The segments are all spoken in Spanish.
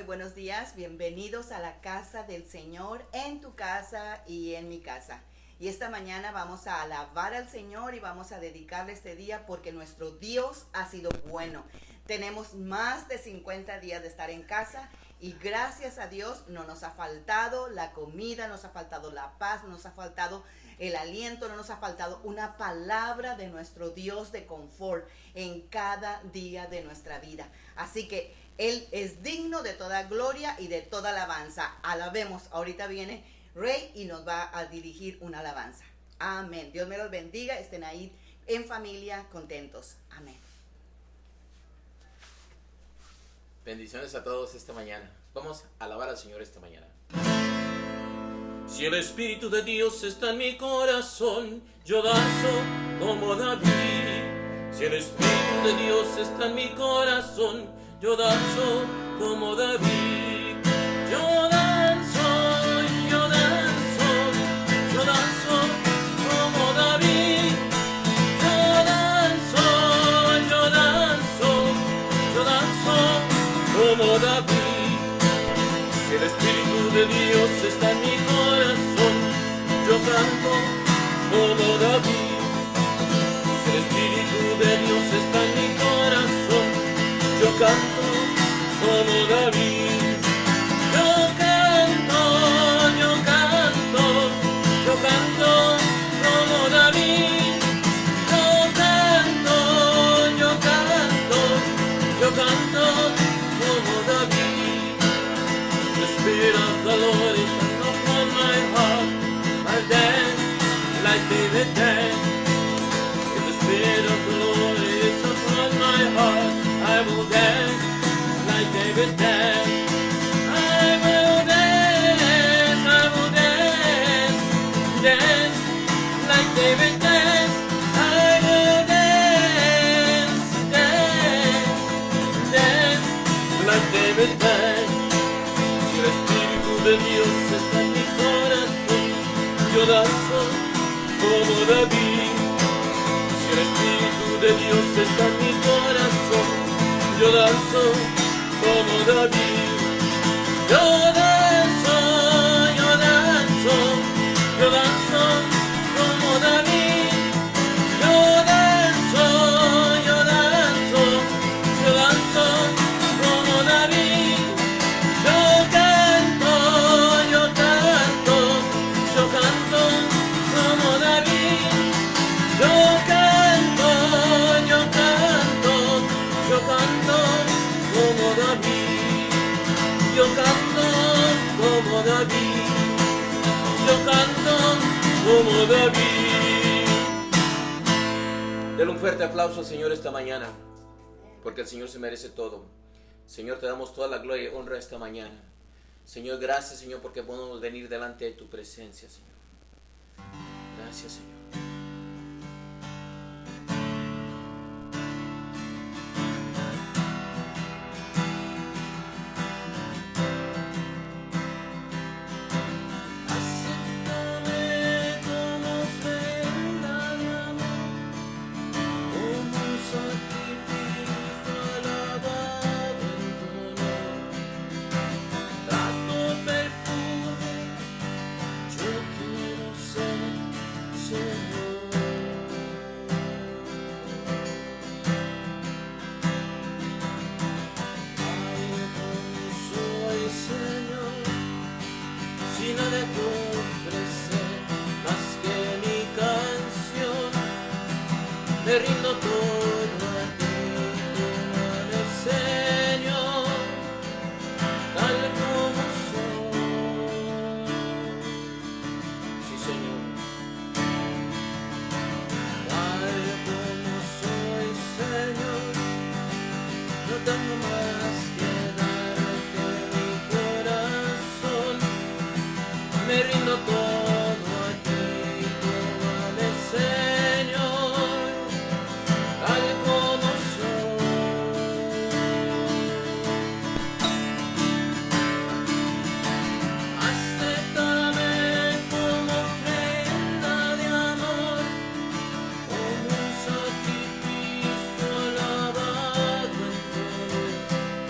buenos días. Bienvenidos a la casa del Señor, en tu casa y en mi casa. Y esta mañana vamos a alabar al Señor y vamos a dedicarle este día porque nuestro Dios ha sido bueno. Tenemos más de 50 días de estar en casa y gracias a Dios no nos ha faltado la comida, nos ha faltado la paz, no nos ha faltado el aliento, no nos ha faltado una palabra de nuestro Dios de confort en cada día de nuestra vida. Así que Él es digno de toda gloria y de toda alabanza. Alabemos. Ahorita viene Rey y nos va a dirigir una alabanza. Amén. Dios me los bendiga. Estén ahí en familia, contentos. Amén. Bendiciones a todos esta mañana. Vamos a alabar al Señor esta mañana. Si el Espíritu de Dios está en mi corazón, yo danzo como David. Si el Espíritu de Dios está en mi corazón, yo danzo como David. Yo danzo, yo danzo, yo danzo como David. Yo danzo, yo danzo, yo danzo como David. Si el Espíritu de Dios está en mi corazón, yo canto como David. Si el Espíritu de Dios está en mi corazón, yo canto como David. Yo canto, yo canto, yo canto como David. Yo canto, yo canto, yo canto como David. The Spirit of the Lord is upon my heart. I dance like David danced. If the Spirit of the Lord is upon my heart, I will dance like David danced. I will dance, I will dance, dance like David danced. I will dance, dance, dance like David danced. Si el Espíritu de Dios está en mi corazón, yo danzo como David. Si el Espíritu de Dios está en mi corazón, yo danzo como David. Yo danzo, yo danzo, yo danzo como David. Yo danzo, yo danzo, yo danzo como David. Yo canto, yo canto, yo canto como David. Yo canto, yo canto, yo canto como David. Yo canto como David. Yo canto como David. Denle un fuerte aplauso al Señor esta mañana, porque el Señor se merece todo. Señor, te damos toda la gloria y honra esta mañana. Señor, gracias, Señor, porque podemos venir delante de tu presencia, Señor. Gracias, Señor. Me rindo todo a ti, tú eres Señor, tal como soy. Sí, Señor, tal como soy, Señor, no tengo más que darte mi corazón. Me rindo todo a ti, tú eres Señor, tal como soy. Acéptame como ofrenda de amor, como un sacrificio alabado en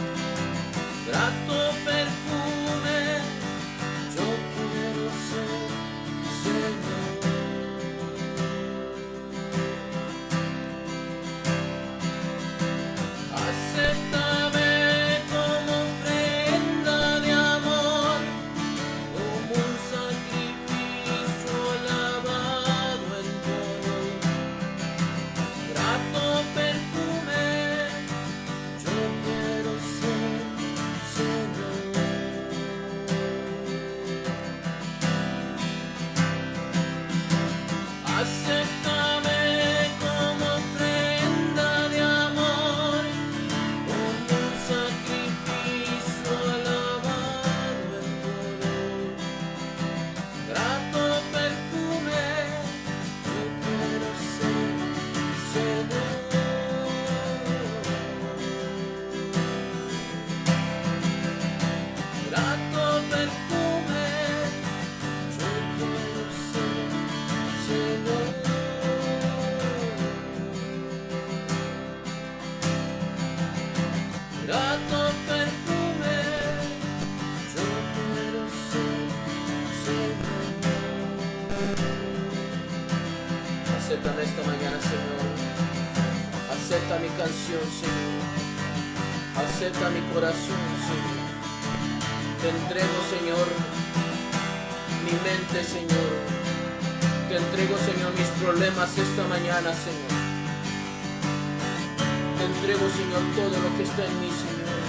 Acéptame esta mañana, Señor. Acepta mi canción, Señor. Acepta mi corazón, Señor. Te entrego, Señor, mi mente, Señor. Te entrego, Señor, mis problemas esta mañana, Señor. Te entrego, Señor, todo lo que está en mí, Señor.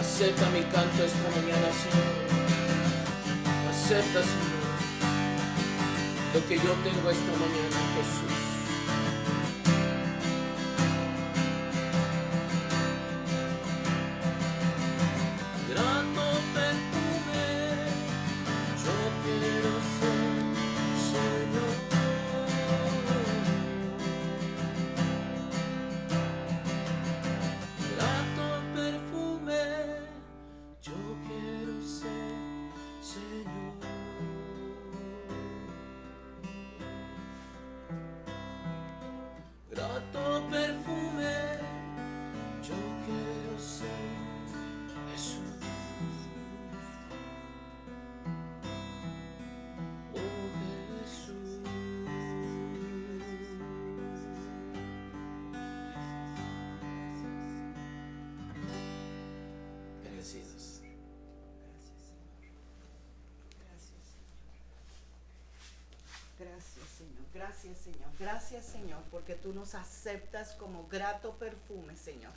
Acepta mi canto esta mañana, Señor. Acepta, Señor, lo que yo tengo esta mañana, Jesús. Grato perfume, yo quiero ser Jesús. Oh Jesús. Bendecidos. Gracias, Señor. Gracias, Señor. Gracias, Señor, porque tú nos aceptas como grato perfume, Señor.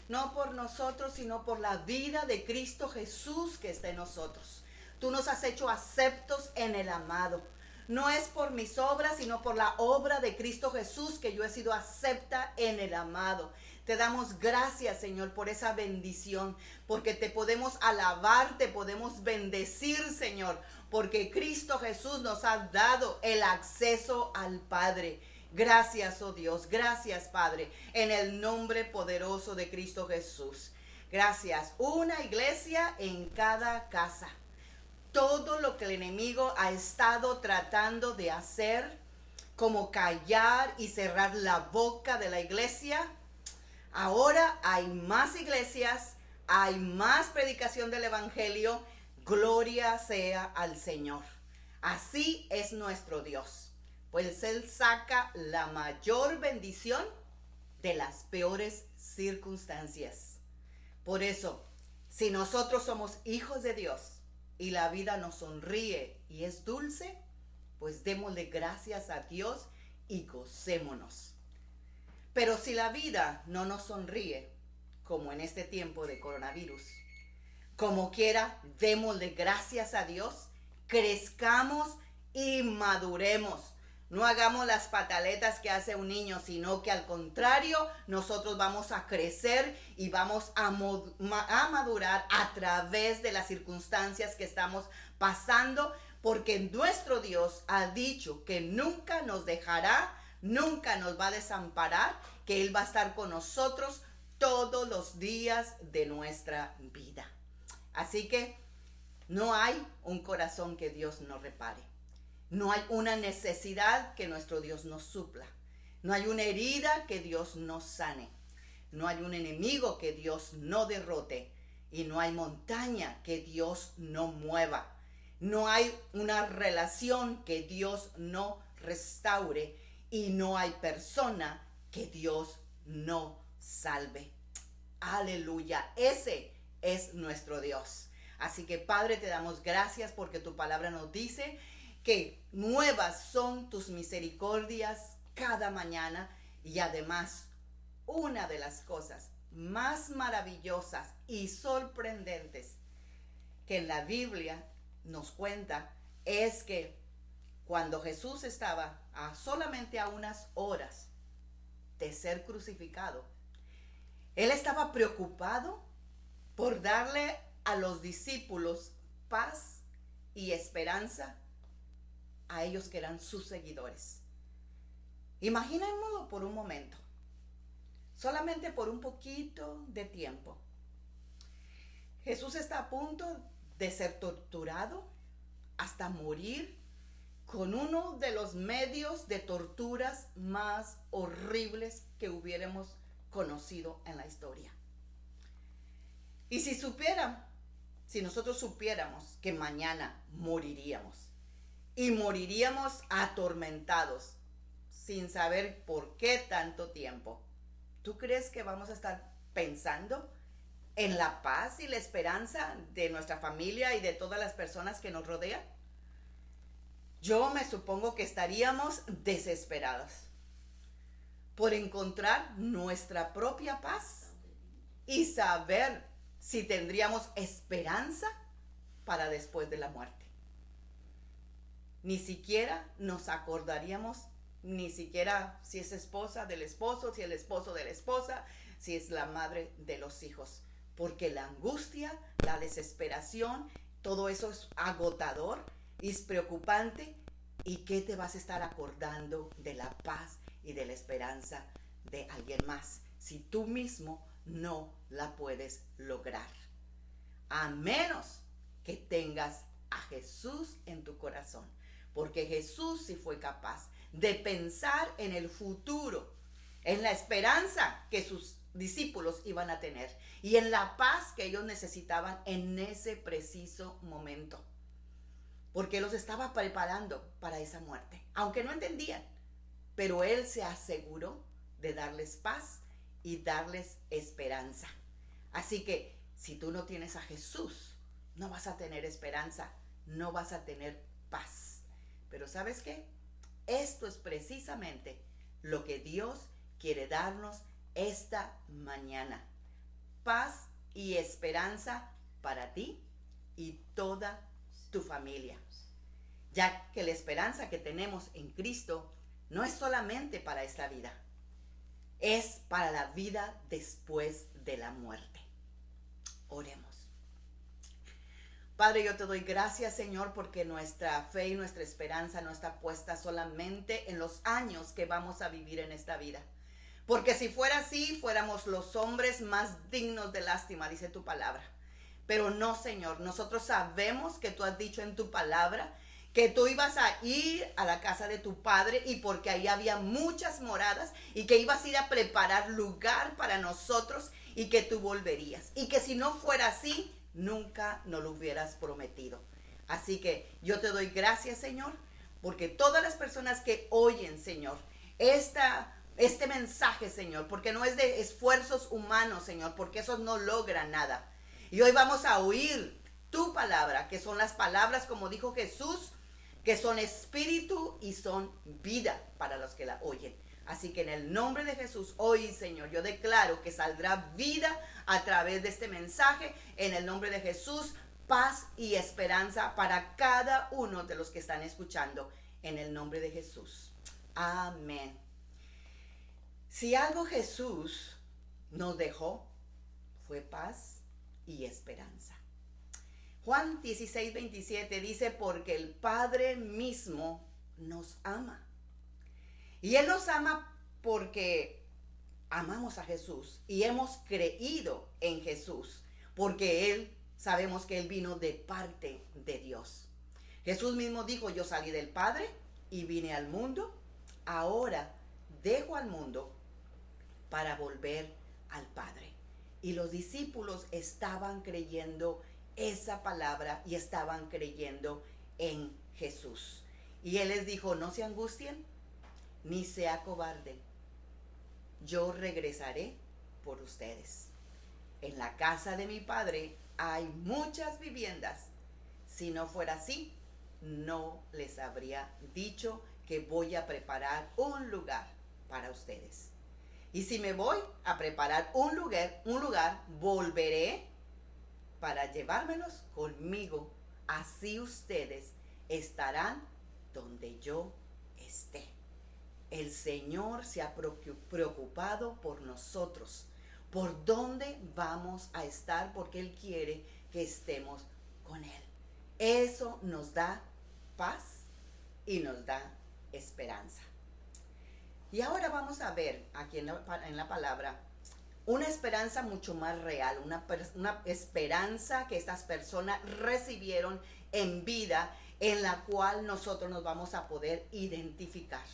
No por nosotros, sino por la vida de Cristo Jesús que está en nosotros. Tú nos has hecho aceptos en el amado. No es por mis obras, sino por la obra de Cristo Jesús que yo he sido acepta en el amado. Te damos gracias, Señor, por esa bendición, porque te podemos alabar, te podemos bendecir, Señor, porque Cristo Jesús nos ha dado el acceso al Padre. Gracias, oh Dios, gracias, Padre, en el nombre poderoso de Cristo Jesús. Gracias. Una iglesia en cada casa. Todo lo que el enemigo ha estado tratando de hacer, como callar y cerrar la boca de la iglesia, ahora hay más iglesias, hay más predicación del evangelio. Gloria sea al Señor. Así es nuestro Dios, pues Él saca la mayor bendición de las peores circunstancias. Por eso, si nosotros somos hijos de Dios y la vida nos sonríe y es dulce, pues démosle gracias a Dios y gocémonos. Pero si la vida no nos sonríe, como en este tiempo de coronavirus, como quiera, démosle gracias a Dios, crezcamos y maduremos. No hagamos las pataletas que hace un niño, sino que al contrario, nosotros vamos a crecer y vamos a madurar a través de las circunstancias que estamos pasando, porque nuestro Dios ha dicho que nunca nos dejará, nunca nos va a desamparar, que Él va a estar con nosotros todos los días de nuestra vida. Así que no hay un corazón que Dios no repare. No hay una necesidad que nuestro Dios nos supla. No hay una herida que Dios no sane. No hay un enemigo que Dios no derrote. Y no hay montaña que Dios no mueva. No hay una relación que Dios no restaure. Y no hay persona que Dios no salve. Aleluya. Ese es nuestro Dios. Así que, Padre, te damos gracias porque tu palabra nos dice que nuevas son tus misericordias cada mañana. Y además, una de las cosas más maravillosas y sorprendentes que en la Biblia nos cuenta es que cuando Jesús estaba solamente a unas horas de ser crucificado, Él estaba preocupado por darle a los discípulos paz y esperanza a ellos que eran sus seguidores. Imaginémoslo por un momento, solamente por un poquito de tiempo. Jesús está a punto de ser torturado hasta morir con uno de los medios de torturas más horribles que hubiéramos conocido en la historia. Y si nosotros supiéramos que mañana moriríamos, y moriríamos atormentados sin saber por qué tanto tiempo. ¿Tú crees que vamos a estar pensando en la paz y la esperanza de nuestra familia y de todas las personas que nos rodean? Yo me supongo que estaríamos desesperados por encontrar nuestra propia paz y saber si tendríamos esperanza para después de la muerte. Ni siquiera nos acordaríamos, ni siquiera si es esposa del esposo, si es el esposo de la esposa, si es la madre de los hijos. Porque la angustia, la desesperación, todo eso es agotador y es preocupante. ¿Y qué te vas a estar acordando de la paz y de la esperanza de alguien más si tú mismo no la puedes lograr? A menos que tengas a Jesús en tu corazón, porque Jesús sí fue capaz de pensar en el futuro, en la esperanza que sus discípulos iban a tener y en la paz que ellos necesitaban en ese preciso momento, porque los estaba preparando para esa muerte, aunque no entendían, pero Él se aseguró de darles paz y darles esperanza. Así que si tú no tienes a Jesús, no vas a tener esperanza, no vas a tener paz. Pero ¿sabes qué? Esto es precisamente lo que Dios quiere darnos esta mañana. Paz y esperanza para ti y toda tu familia. Ya que la esperanza que tenemos en Cristo no es solamente para esta vida, es para la vida después de la muerte. Oremos. Padre, yo te doy gracias, Señor, porque nuestra fe y nuestra esperanza no está puesta solamente en los años que vamos a vivir en esta vida. Porque si fuera así, fuéramos los hombres más dignos de lástima, dice tu palabra. Pero no, Señor, nosotros sabemos que tú has dicho en tu palabra que tú ibas a ir a la casa de tu Padre y porque ahí había muchas moradas y que ibas a ir a preparar lugar para nosotros y que tú volverías. Y que si no fuera así, nunca nos lo hubieras prometido. Así que yo te doy gracias, Señor, porque todas las personas que oyen, Señor, este mensaje, Señor, porque no es de esfuerzos humanos, Señor, porque esos no logran nada. Y hoy vamos a oír tu palabra, que son las palabras, como dijo Jesús, que son espíritu y son vida para los que la oyen. Así que en el nombre de Jesús, hoy, Señor, yo declaro que saldrá vida a través de este mensaje. En el nombre de Jesús, paz y esperanza para cada uno de los que están escuchando. En el nombre de Jesús. Amén. Si algo Jesús nos dejó, fue paz y esperanza. Juan 16:27 dice, porque el Padre mismo nos ama. Y Él nos ama porque amamos a Jesús y hemos creído en Jesús, porque Él, sabemos que Él vino de parte de Dios. Jesús mismo dijo, yo salí del Padre y vine al mundo, ahora dejo al mundo para volver al Padre. Y los discípulos estaban creyendo esa palabra y estaban creyendo en Jesús. Y Él les dijo, no se angustien, ni se acobarden. Yo regresaré por ustedes. En la casa de mi Padre hay muchas viviendas. Si no fuera así, no les habría dicho que voy a preparar un lugar para ustedes. Y si me voy a preparar un lugar, volveré para llevármelos conmigo. Así ustedes estarán donde yo esté. El Señor se ha preocupado por nosotros, por dónde vamos a estar, porque Él quiere que estemos con Él. Eso nos da paz y nos da esperanza. Y ahora vamos a ver aquí en la palabra una esperanza mucho más real, una esperanza que estas personas recibieron en vida, en la cual nosotros nos vamos a poder identificar.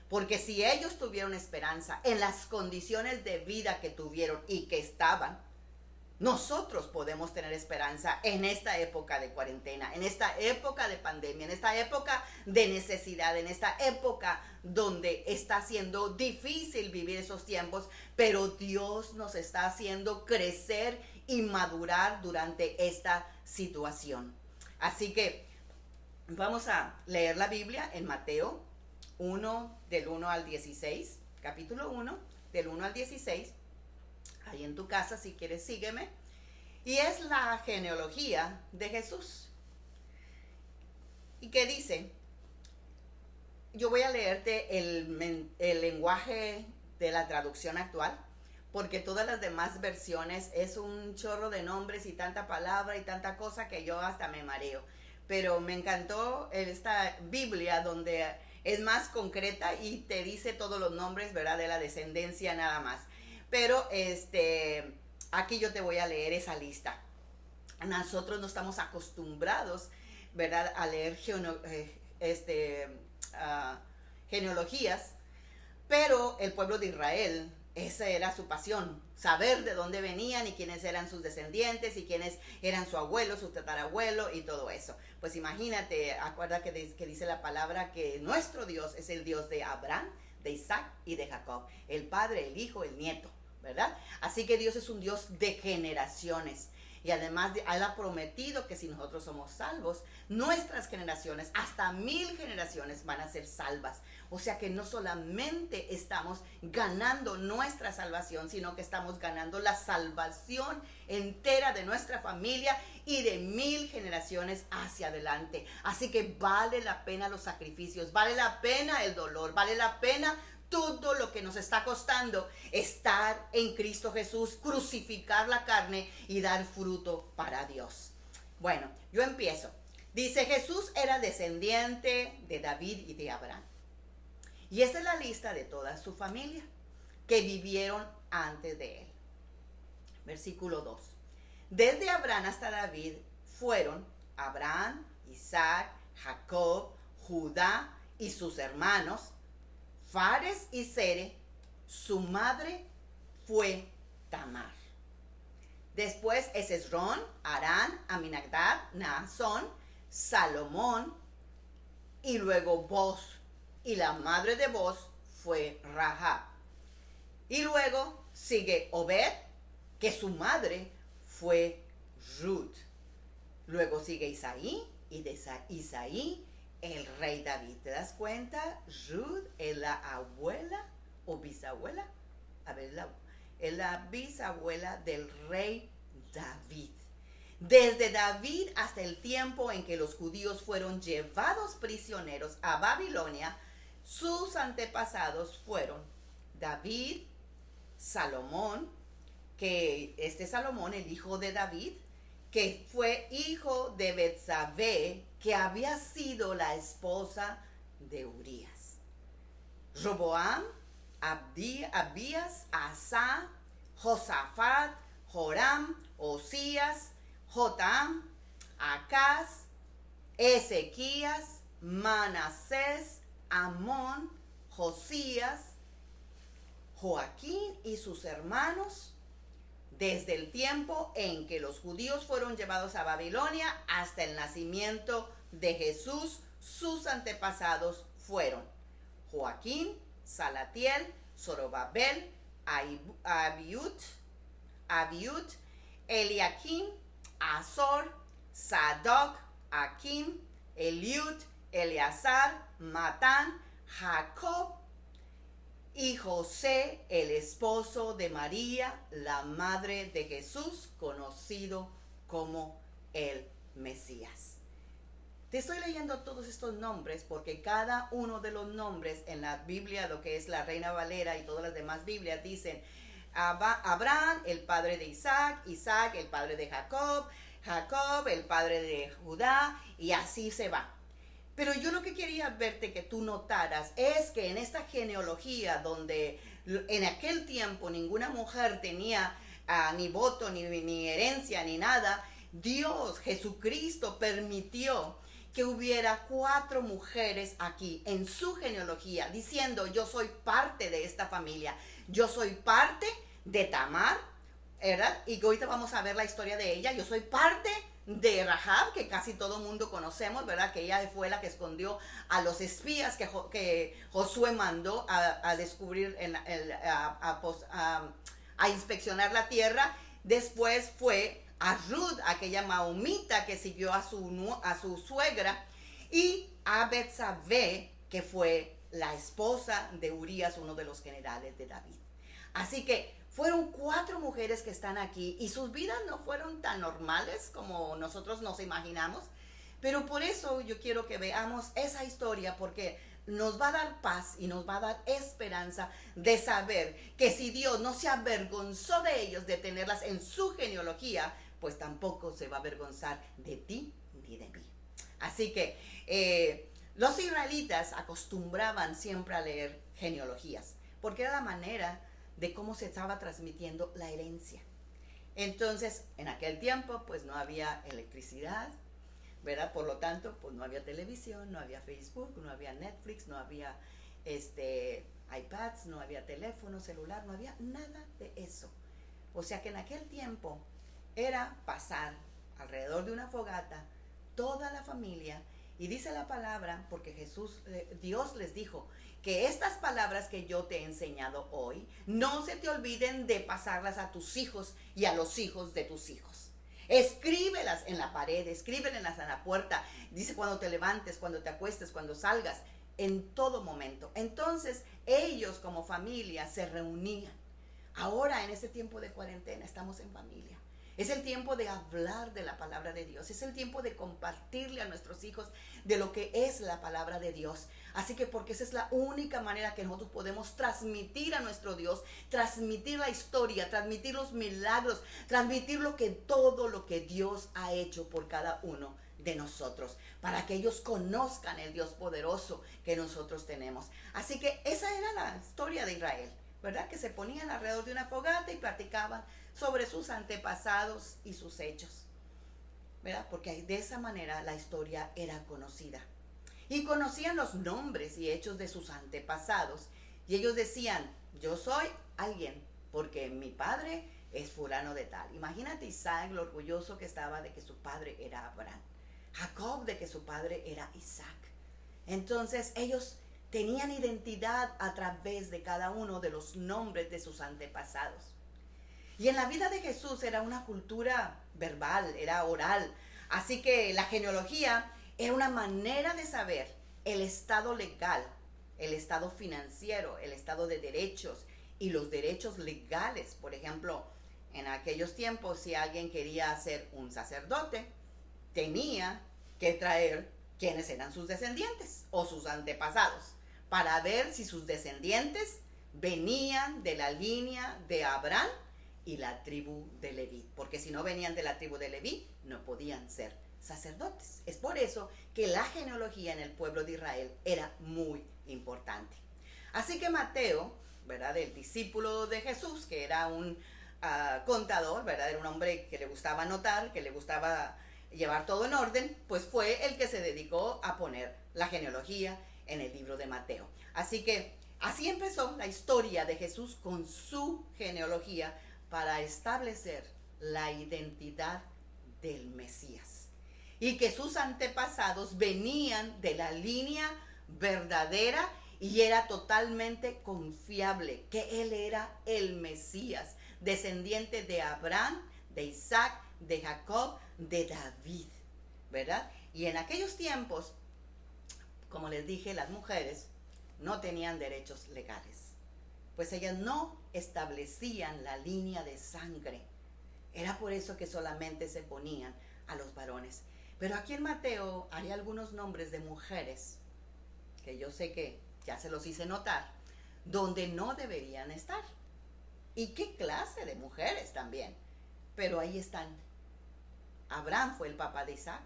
Porque si ellos tuvieron esperanza en las condiciones de vida que tuvieron y que estaban, nosotros podemos tener esperanza en esta época de cuarentena, en esta época de pandemia, en esta época de necesidad, en esta época donde está siendo difícil vivir esos tiempos, pero Dios nos está haciendo crecer y madurar durante esta situación. Así que vamos a leer la Biblia en Mateo 1, del 1 al 16, capítulo 1, del 1 al 16. Ahí en tu casa, si quieres, sígueme. Y es la genealogía de Jesús. ¿Y qué dice? Yo voy a leerte el lenguaje de la traducción actual, porque todas las demás versiones es un chorro de nombres y tanta palabra y tanta cosa que yo hasta me mareo. Pero me encantó esta Biblia donde es más concreta y te dice todos los nombres, ¿verdad? De la descendencia nada más. Pero aquí yo te voy a leer esa lista. Nosotros no estamos acostumbrados, ¿verdad?, a leer genealogías, pero el pueblo de Israel, esa era su pasión, saber de dónde venían y quiénes eran sus descendientes y quiénes eran su abuelo, su tatarabuelo y todo eso. Pues imagínate, acuerda que dice la palabra que nuestro Dios es el Dios de Abraham, de Isaac y de Jacob, el Padre, el Hijo, el Nieto, ¿verdad? Así que Dios es un Dios de generaciones. Y además Él ha prometido que si nosotros somos salvos, nuestras generaciones, hasta 1000 generaciones van a ser salvas. O sea que no solamente estamos ganando nuestra salvación, sino que estamos ganando la salvación entera de nuestra familia y de 1000 generaciones hacia adelante. Así que vale la pena los sacrificios, vale la pena el dolor, vale la pena todo lo que nos está costando estar en Cristo Jesús, crucificar la carne y dar fruto para Dios. Bueno, yo empiezo. Dice, Jesús era descendiente de David y de Abraham. Y esta es la lista de toda su familia que vivieron antes de él. Versículo 2. Desde Abraham hasta David fueron Abraham, Isaac, Jacob, Judá y sus hermanos, Fares y Sere. Su madre fue Tamar. Después es Esrón, Arán, Aminadab, Naasón, Salomón y luego Boz. Y la madre de Boz fue Rahab. Y luego sigue Obed, que su madre fue Ruth. Luego sigue Isaí, y de Isaí el rey David. ¿Te das cuenta? Ruth es la abuela o bisabuela. A ver, es la bisabuela del rey David. Desde David hasta el tiempo en que los judíos fueron llevados prisioneros a Babilonia, sus antepasados fueron David, Salomón, que Salomón, el hijo de David, que fue hijo de Betsabé, que había sido la esposa de Urías. Roboam, Abías, Asa, Josafat, Joram, Osías, Jotam, Acaz, Ezequías, Manasés, Amón, Josías, Joaquín y sus hermanos, desde el tiempo en que los judíos fueron llevados a Babilonia hasta el nacimiento de Jesús, sus antepasados fueron Joaquín, Salatiel, Zorobabel, Abiud, Eliakim, Azor, Sadoc, Akim, Eliud, Eleazar, Matán, Jacob y José, el esposo de María, la madre de Jesús, conocido como el Mesías. Te estoy leyendo todos estos nombres porque cada uno de los nombres en la Biblia, lo que es la Reina Valera y todas las demás Biblias, dicen Abraham, el padre de Isaac, Isaac, el padre de Jacob, Jacob, el padre de Judá, y así se va. Pero yo lo que quería verte que tú notaras es que en esta genealogía donde en aquel tiempo ninguna mujer tenía ni voto, ni herencia, ni nada, Dios, Jesucristo, permitió que hubiera 4 mujeres aquí en su genealogía, diciendo, yo soy parte de esta familia, yo soy parte de Tamar, ¿verdad? Y ahorita vamos a ver la historia de ella. Yo soy parte de Rahab, que casi todo mundo conocemos, ¿verdad? Que ella fue la que escondió a los espías que Josué mandó a descubrir, a inspeccionar la tierra. Después fue a Ruth, aquella maomita que siguió a su suegra, y a Betsabé, que fue la esposa de Urías, uno de los generales de David. Así que fueron 4 mujeres que están aquí y sus vidas no fueron tan normales como nosotros nos imaginamos, pero por eso yo quiero que veamos esa historia, porque nos va a dar paz y nos va a dar esperanza de saber que si Dios no se avergonzó de ellos, de tenerlas en su genealogía, pues tampoco se va a avergonzar de ti ni de mí. Así que los israelitas acostumbraban siempre a leer genealogías, porque era la manera de cómo se estaba transmitiendo la herencia. Entonces, en aquel tiempo, pues no había electricidad, ¿verdad? Por lo tanto, pues no había televisión, no había Facebook, no había Netflix, no había iPads, no había teléfono celular, no había nada de eso. O sea que en aquel tiempo era pasar alrededor de una fogata toda la familia, y dice la palabra, porque Dios les dijo que estas palabras que yo te he enseñado hoy, no se te olviden de pasarlas a tus hijos y a los hijos de tus hijos. Escríbelas en la pared, escríbelas en la puerta. Dice, cuando te levantes, cuando te acuestes, cuando salgas, en todo momento. Entonces, ellos como familia se reunían. Ahora, en este tiempo de cuarentena, estamos en familia. Es el tiempo de hablar de la palabra de Dios. Es el tiempo de compartirle a nuestros hijos de lo que es la palabra de Dios. Así que porque esa es la única manera que nosotros podemos transmitir a nuestro Dios, transmitir la historia, transmitir los milagros, transmitir todo lo que Dios ha hecho por cada uno de nosotros, para que ellos conozcan el Dios poderoso que nosotros tenemos. Así que esa era la historia de Israel, ¿verdad? Que se ponían alrededor de una fogata y platicaban sobre sus antepasados y sus hechos, ¿verdad? Porque de esa manera la historia era conocida. Y conocían los nombres y hechos de sus antepasados. Y ellos decían, yo soy alguien, porque mi padre es fulano de tal. Imagínate Isaac, lo orgulloso que estaba de que su padre era Abraham. Jacob, de que su padre era Isaac. Entonces ellos tenían identidad a través de cada uno de los nombres de sus antepasados. Y en la vida de Jesús era una cultura verbal, era oral. Así que la genealogía era una manera de saber el estado legal, el estado financiero, el estado de derechos y los derechos legales. Por ejemplo, en aquellos tiempos, si alguien quería ser un sacerdote, tenía que traer quiénes eran sus descendientes o sus antepasados, para ver si sus descendientes venían de la línea de Abraham y la tribu de Leví, porque si no venían de la tribu de Leví, no podían ser sacerdotes. Es por eso que la genealogía en el pueblo de Israel era muy importante. Así que Mateo, ¿verdad?, el discípulo de Jesús, que era un contador, ¿verdad?, era un hombre que le gustaba anotar, que le gustaba llevar todo en orden, pues fue el que se dedicó a poner la genealogía en el libro de Mateo. Así que así empezó la historia de Jesús con su genealogía, para establecer la identidad del Mesías, y que sus antepasados venían de la línea verdadera y era totalmente confiable, que él era el Mesías, descendiente de Abraham, de Isaac, de Jacob, de David, ¿verdad? Y en aquellos tiempos, como les dije, las mujeres no tenían derechos legales, pues ellas no establecían la línea de sangre. Era por eso que solamente se ponían a los varones. Pero aquí en Mateo hay algunos nombres de mujeres, que yo sé que ya se los hice notar, donde no deberían estar. ¿Y qué clase de mujeres también? Pero ahí están. Abraham fue el papá de Isaac,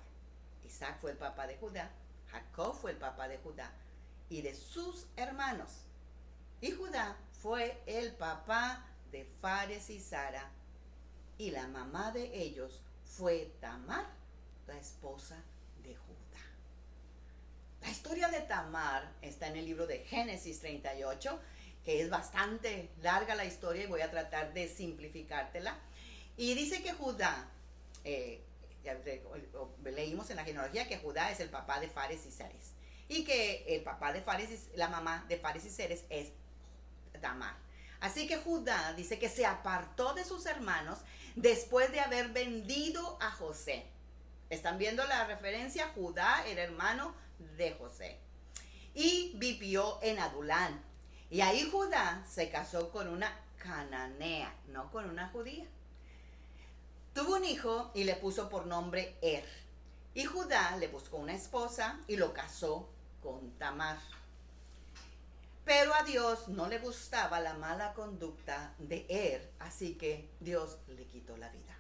Isaac fue el papá de Judá, Jacob fue el papá de Judá y de sus hermanos. Y Judá fue el papá de Fares y Sara, y la mamá de ellos fue Tamar, la esposa de Judá. La historia de Tamar está en el libro de Génesis 38, que es bastante larga la historia y voy a tratar de simplificártela. Y dice que Judá, leímos en la genealogía que Judá es el papá de Fares y Zeres, y que el papá de Fares, la mamá de Fares y Zeres es Tamar. Así que Judá dice que se apartó de sus hermanos después de haber vendido a José. ¿Están viendo la referencia? Judá era hermano de José. Y vivió en Adulán. Y ahí Judá se casó con una cananea, no con una judía. Tuvo un hijo y le puso por nombre Er. Y Judá le buscó una esposa y lo casó con Tamar. Pero a Dios no le gustaba la mala conducta de Er, así que Dios le quitó la vida.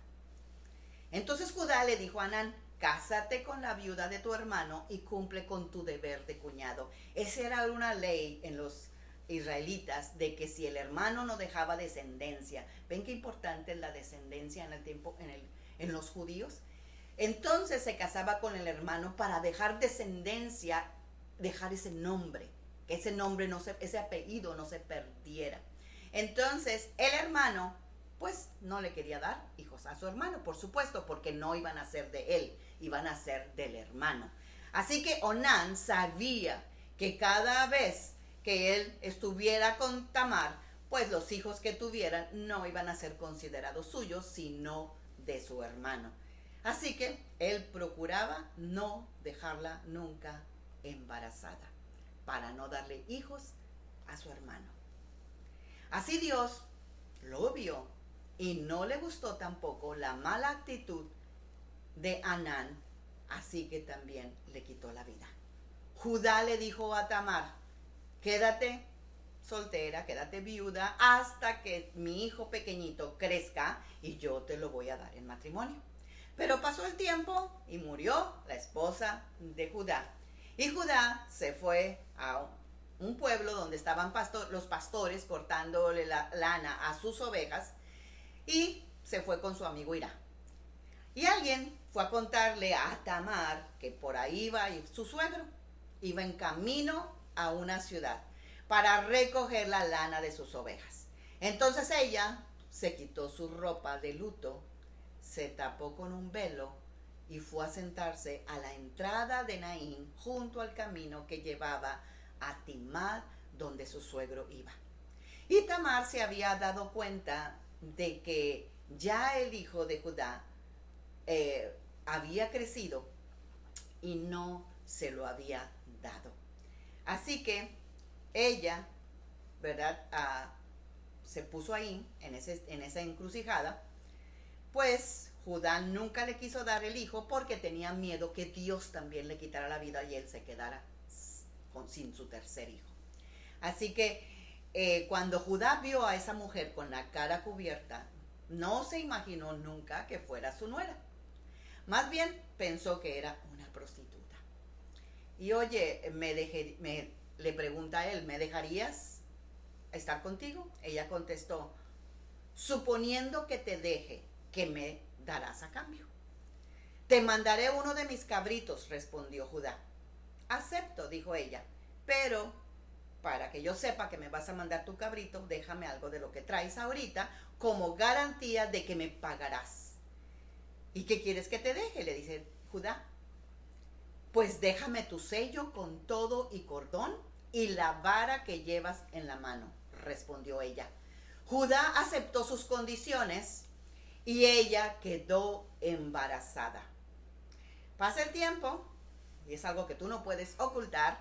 Entonces Judá le dijo a Anán: cásate con la viuda de tu hermano y cumple con tu deber de cuñado. Esa era una ley en los israelitas, de que si el hermano no dejaba descendencia, ven qué importante es la descendencia en el tiempo, en los judíos. Entonces se casaba con el hermano para dejar descendencia, dejar ese nombre, que ese nombre ese apellido no se perdiera. Entonces el hermano pues no le quería dar hijos a su hermano, por supuesto, porque no iban a ser de él, iban a ser del hermano. Así que Onán sabía que cada vez que él estuviera con Tamar, pues los hijos que tuvieran no iban a ser considerados suyos, sino de su hermano. Así que él procuraba no dejarla nunca embarazada, para no darle hijos a su hermano. Así Dios lo vio y no le gustó tampoco la mala actitud de Anán, así que también le quitó la vida. Judá le dijo a Tamar: quédate soltera, quédate viuda hasta que mi hijo pequeñito crezca y yo te lo voy a dar en matrimonio. Pero pasó el tiempo y murió la esposa de Judá. Y Judá se fue a un pueblo donde estaban los pastores cortándole la lana a sus ovejas, y se fue con su amigo Hirá. Y alguien fue a contarle a Tamar que por ahí iba su suegro, iba en camino a una ciudad para recoger la lana de sus ovejas. Entonces ella se quitó su ropa de luto, se tapó con un velo y fue a sentarse a la entrada de Naín, junto al camino que llevaba a Timnat, donde su suegro iba. Y Tamar se había dado cuenta de que ya el hijo de Judá había crecido y no se lo había dado. Así que ella, ¿verdad?, se puso ahí, en esa encrucijada. Pues Judá nunca le quiso dar el hijo porque tenía miedo que Dios también le quitara la vida y él se quedara sin su tercer hijo. Así que cuando Judá vio a esa mujer con la cara cubierta, no se imaginó nunca que fuera su nuera. Más bien pensó que era una prostituta. Y oye, le pregunta a él: ¿me dejarías estar contigo? Ella contestó: suponiendo que te deje, ¿qué me darás a cambio? Te mandaré uno de mis cabritos, respondió Judá. Acepto, dijo ella, pero para que yo sepa que me vas a mandar tu cabrito, déjame algo de lo que traes ahorita como garantía de que me pagarás. ¿Y qué quieres que te deje?, le dice Judá. Pues déjame tu sello con todo y cordón y la vara que llevas en la mano, respondió ella. Judá aceptó sus condiciones y ella quedó embarazada. Pasa el tiempo y es algo que tú no puedes ocultar,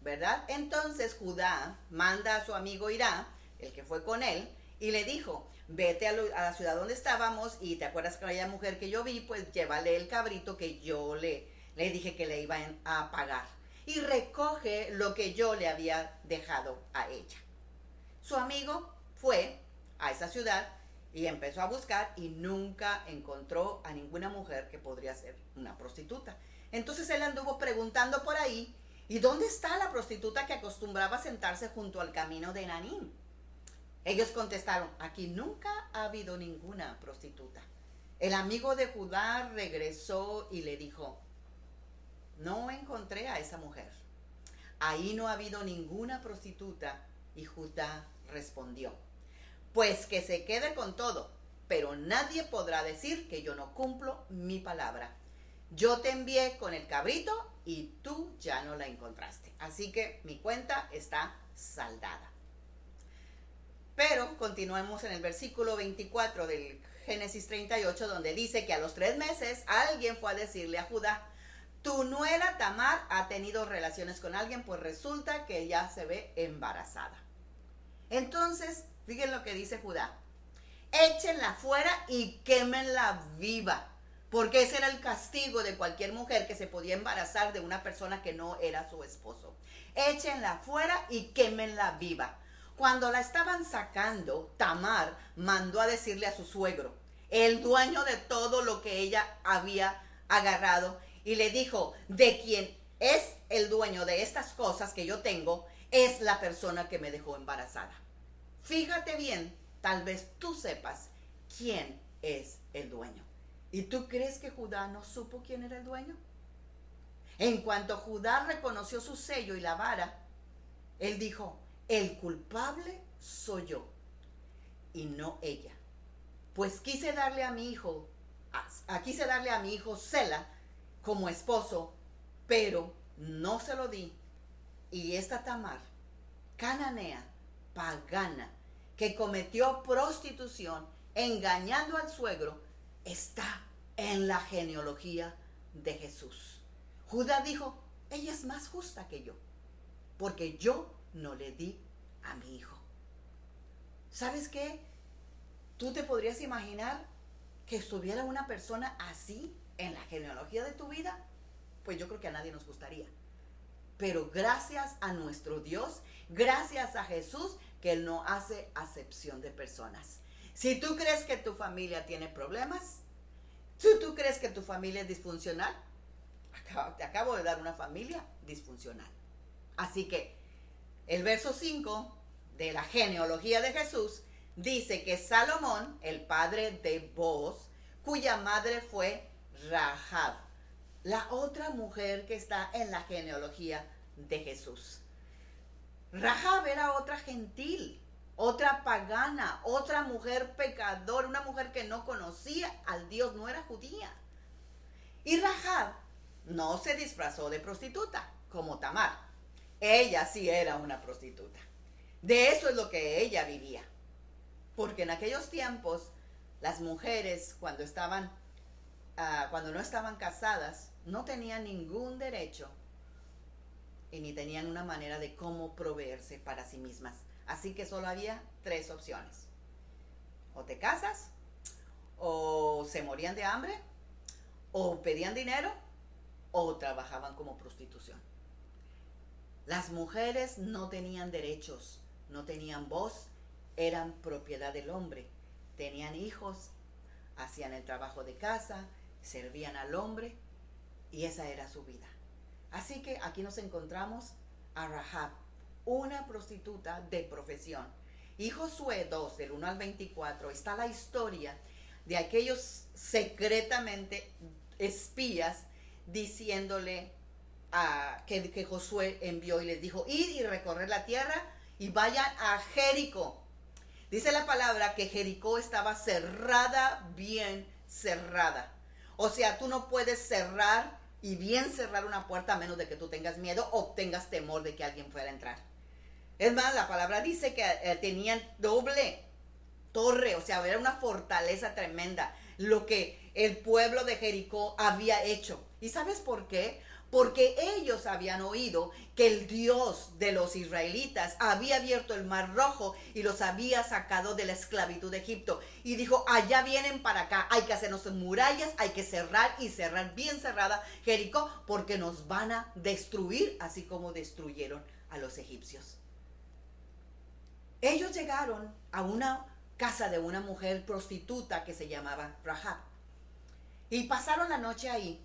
¿verdad? Entonces Judá manda a su amigo Hirá, el que fue con él, y le dijo: vete a la ciudad donde estábamos y te acuerdas que aquella mujer que yo vi, pues llévale el cabrito que yo le dije que le iba a pagar, y recoge lo que yo le había dejado a ella. Su amigo fue a esa ciudad y empezó a buscar y nunca encontró a ninguna mujer que podría ser una prostituta. Entonces él anduvo preguntando por ahí: ¿y dónde está la prostituta que acostumbraba a sentarse junto al camino de Naín? Ellos contestaron: aquí nunca ha habido ninguna prostituta. El amigo de Judá regresó y le dijo: no encontré a esa mujer. Ahí no ha habido ninguna prostituta. Y Judá respondió: pues que se quede con todo, pero nadie podrá decir que yo no cumplo mi palabra. Yo te envié con el cabrito y tú ya no la encontraste. Así que mi cuenta está saldada. Pero continuamos en el versículo 24 del Génesis 38, donde dice que a los 3 meses alguien fue a decirle a Judá: tu nuera Tamar ha tenido relaciones con alguien, pues resulta que ella se ve embarazada. Entonces, fíjense lo que dice Judá: échenla fuera y quémenla viva, porque ese era el castigo de cualquier mujer que se podía embarazar de una persona que no era su esposo. Échenla fuera y quémenla viva. Cuando la estaban sacando, Tamar mandó a decirle a su suegro, el dueño de todo lo que ella había agarrado, y le dijo: de quien es el dueño de estas cosas que yo tengo, es la persona que me dejó embarazada. Fíjate bien, tal vez tú sepas quién es el dueño. ¿Y tú crees que Judá no supo quién era el dueño? En cuanto Judá reconoció su sello y la vara, él dijo: el culpable soy yo y no ella, pues quise darle a mi hijo Sela como esposo, pero no se lo di. Y esta Tamar, cananea, pagana, que cometió prostitución engañando al suegro, está en la genealogía de Jesús. Judá dijo: ella es más justa que yo, porque yo no le di a mi hijo. ¿Sabes qué? ¿Tú te podrías imaginar que estuviera una persona así en la genealogía de tu vida? Pues yo creo que a nadie nos gustaría. Pero gracias a nuestro Dios, gracias a Jesús, que Él no hace acepción de personas. Si tú crees que tu familia tiene problemas, si tú crees que tu familia es disfuncional, te acabo de dar una familia disfuncional. Así que el verso 5 de la genealogía de Jesús dice que Salomón, el padre de Booz, cuya madre fue Rahab, la otra mujer que está en la genealogía de Jesús. Rahab era otra gentil, otra pagana, otra mujer pecadora, una mujer que no conocía al Dios, no era judía. Y Rahab no se disfrazó de prostituta como Tamar. Ella sí era una prostituta. De eso es lo que ella vivía. Porque en aquellos tiempos, las mujeres cuando no estaban casadas, no tenían ningún derecho y ni tenían una manera de cómo proveerse para sí mismas. Así que solo había 3 opciones: o te casas, o se morían de hambre, o pedían dinero, o trabajaban como prostitución. Las mujeres no tenían derechos, no tenían voz, eran propiedad del hombre. Tenían hijos, hacían el trabajo de casa, servían al hombre, y esa era su vida. Así que aquí nos encontramos a Rahab, una prostituta de profesión. Y Josué 2, del 1 al 24, está la historia de aquellos secretamente espías diciéndole que Josué envió y les dijo: id y recorrer la tierra y vayan a Jericó. Dice la palabra que Jericó estaba cerrada, bien cerrada. O sea, tú no puedes cerrar y bien cerrar una puerta a menos de que tú tengas miedo o tengas temor de que alguien fuera a entrar. Es más, la palabra dice que tenían doble torre, o sea, era una fortaleza tremenda lo que el pueblo de Jericó había hecho. ¿Y sabes por qué? Porque ellos habían oído que el Dios de los israelitas había abierto el mar rojo y los había sacado de la esclavitud de Egipto. Y dijo: allá vienen para acá, hay que hacernos murallas, hay que cerrar y cerrar bien cerrada Jericó, porque nos van a destruir, así como destruyeron a los egipcios. Ellos llegaron a una casa de una mujer prostituta que se llamaba Rahab y pasaron la noche ahí.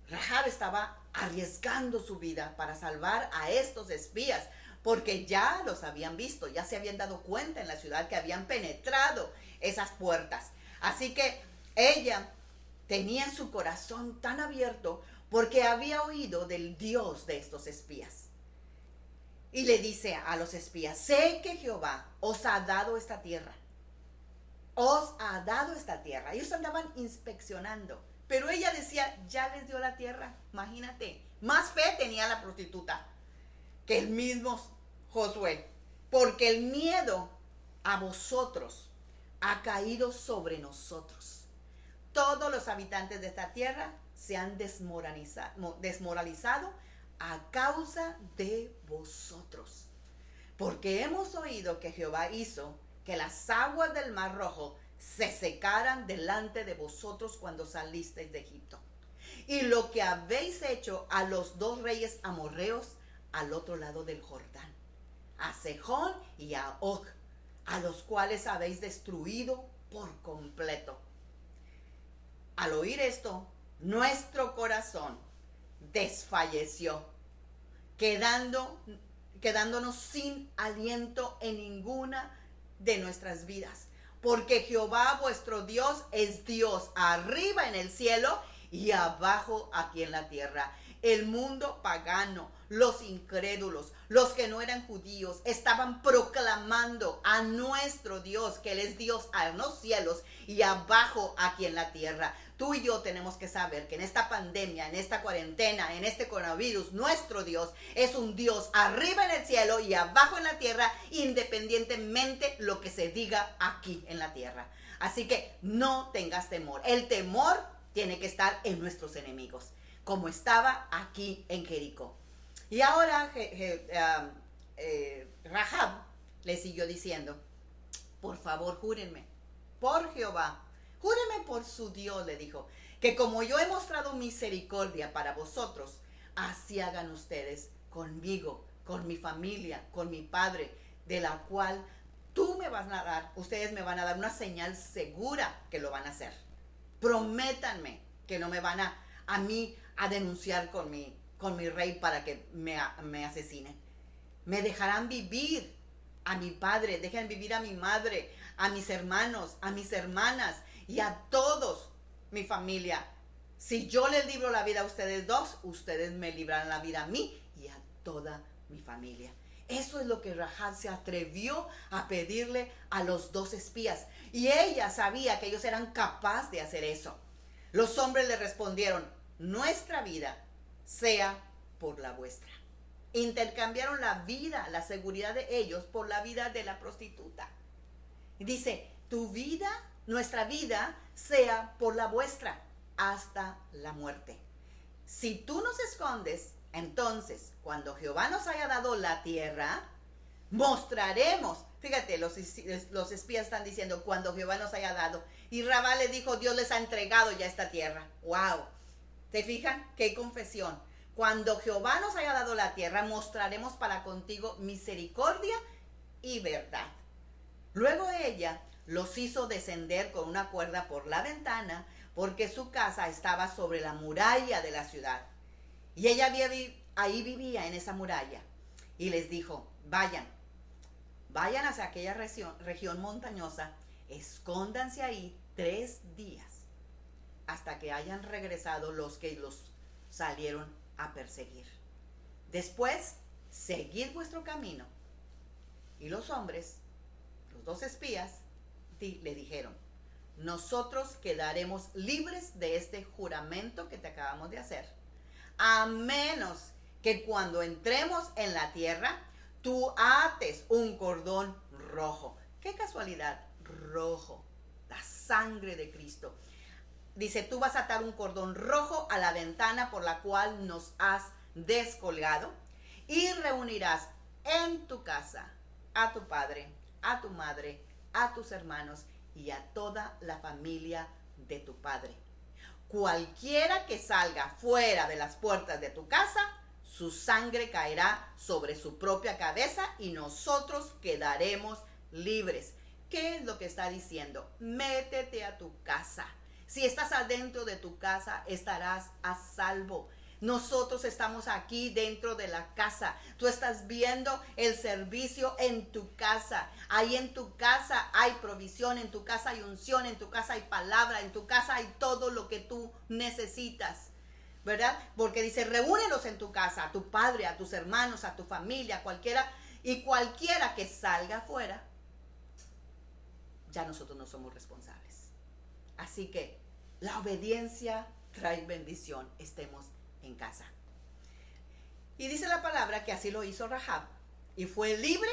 Rahab estaba arriesgando su vida para salvar a estos espías, porque ya los habían visto, ya se habían dado cuenta en la ciudad que habían penetrado esas puertas. Así que ella tenía su corazón tan abierto porque había oído del Dios de estos espías. y le dice a los espías, sé que Jehová os ha dado esta tierra. Os ha dado esta tierra. Ellos andaban inspeccionando, pero ella decía, ya les dio la tierra. Imagínate, más fe tenía la prostituta que el mismo Josué, porque el miedo a vosotros ha caído sobre nosotros. Todos los habitantes de esta tierra se han desmoralizado a causa de vosotros, porque hemos oído que Jehová hizo que las aguas del Mar Rojo se secaran delante de vosotros cuando salisteis de Egipto, y lo que habéis hecho a los 2 reyes amorreos al otro lado del Jordán, a Sejón y a Og, a los cuales habéis destruido por completo. Al oír esto, nuestro corazón desfalleció, quedándonos sin aliento en ninguna de nuestras vidas, porque Jehová vuestro Dios es Dios arriba en el cielo y abajo aquí en la tierra. El mundo pagano, los incrédulos, los que no eran judíos, estaban proclamando a nuestro Dios, que Él es Dios en los cielos y abajo aquí en la tierra. Tú y yo tenemos que saber que en esta pandemia, en esta cuarentena, en este coronavirus, nuestro Dios es un Dios arriba en el cielo y abajo en la tierra, independientemente lo que se diga aquí en la tierra. Así que no tengas temor. El temor tiene que estar en nuestros enemigos, como estaba aquí en Jericó. Y ahora Rahab le siguió diciendo, por favor, júrenme por Jehová, júrenme por su Dios, le dijo, que como yo he mostrado misericordia para vosotros, así hagan ustedes conmigo, con mi familia, con mi padre, de la cual tú me vas a dar, ustedes me van a dar una señal segura que lo van a hacer. Prométanme que no me van a mí a denunciar con mi rey para que me asesinen. Me dejarán vivir a mi padre, dejen vivir a mi madre, a mis hermanos, a mis hermanas y a todos mi familia. Si yo les libro la vida a ustedes dos, ustedes me librarán la vida a mí y a toda mi familia. Eso es lo que Rahab se atrevió a pedirle a los 2 espías. Y ella sabía que ellos eran capaces de hacer eso. Los hombres le respondieron, nuestra vida sea por la vuestra. Intercambiaron la vida, la seguridad de ellos por la vida de la prostituta. Y dice, tu vida, nuestra vida sea por la vuestra hasta la muerte. Si tú nos escondes, entonces cuando Jehová nos haya dado la tierra, mostraremos. Fíjate, los espías están diciendo cuando Jehová nos haya dado. Y Rabá le dijo, Dios les ha entregado ya esta tierra. ¡Wow! ¿Te fijan? ¡Qué confesión! Cuando Jehová nos haya dado la tierra, mostraremos para contigo misericordia y verdad. Luego ella los hizo descender con una cuerda por la ventana, porque su casa estaba sobre la muralla de la ciudad. Y ella ahí vivía en esa muralla. Y les dijo, vayan hacia aquella región montañosa, escóndanse ahí 3 días, hasta que hayan regresado los que los salieron a perseguir. Después, seguid vuestro camino. Y los hombres, los 2 espías, le dijeron, nosotros quedaremos libres de este juramento que te acabamos de hacer, a menos que cuando entremos en la tierra, tú ates un cordón rojo. ¡Qué casualidad! Rojo, la sangre de Cristo. Dice, tú vas a atar un cordón rojo a la ventana por la cual nos has descolgado y reunirás en tu casa a tu padre, a tu madre, a tus hermanos y a toda la familia de tu padre. Cualquiera que salga fuera de las puertas de tu casa, su sangre caerá sobre su propia cabeza y nosotros quedaremos libres. ¿Qué es lo que está diciendo? Métete a tu casa. Si estás adentro de tu casa, estarás a salvo. Nosotros estamos aquí dentro de la casa. Tú estás viendo el servicio en tu casa. Ahí en tu casa hay provisión, en tu casa hay unción, en tu casa hay palabra, en tu casa hay todo lo que tú necesitas. ¿verdad? Porque dice, reúnelos en tu casa, a tu padre, a tus hermanos, a tu familia, cualquiera, y cualquiera que salga afuera, ya nosotros no somos responsables. Así que la obediencia trae bendición, estemos en casa. Y dice la palabra que así lo hizo Rahab, y fue libre